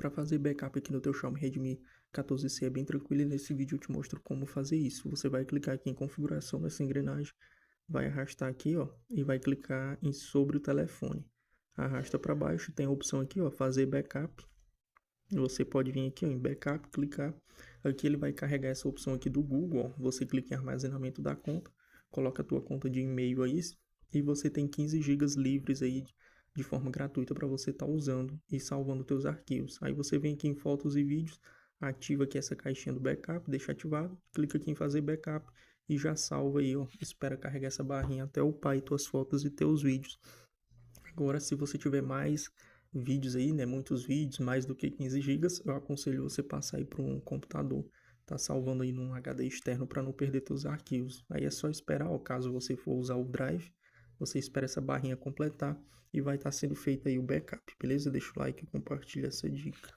para fazer backup aqui no teu Xiaomi Redmi 14C é bem tranquilo e nesse vídeo eu te mostro como fazer isso. Você vai clicar aqui em configuração nessa engrenagem, vai arrastar aqui, ó, e vai clicar em sobre o telefone. Arrasta para baixo, tem a opção aqui, ó, fazer backup. Você pode vir aqui, ó, em backup, clicar. Aqui ele vai carregar essa opção aqui do Google, ó. Você clica em armazenamento da conta, coloca a tua conta de e-mail aí e você tem 15 GB livres aí de forma gratuita para você estar usando e salvando teus arquivos. Aí você vem aqui em fotos e vídeos, ativa aqui essa caixinha do backup, deixa ativado, clica aqui em fazer backup e já salva aí, ó. Espera carregar essa barrinha até upar aí tuas fotos e teus vídeos. Agora, se você tiver mais vídeos aí, né, muitos vídeos, mais do que 15 GB, eu aconselho você passar aí para um computador, tá salvando aí num HD externo para não perder seus arquivos. Aí é só esperar, ó, caso você for usar o Drive, você espera essa barrinha completar e vai estar sendo feito aí o backup, beleza? Deixa o like e compartilha essa dica.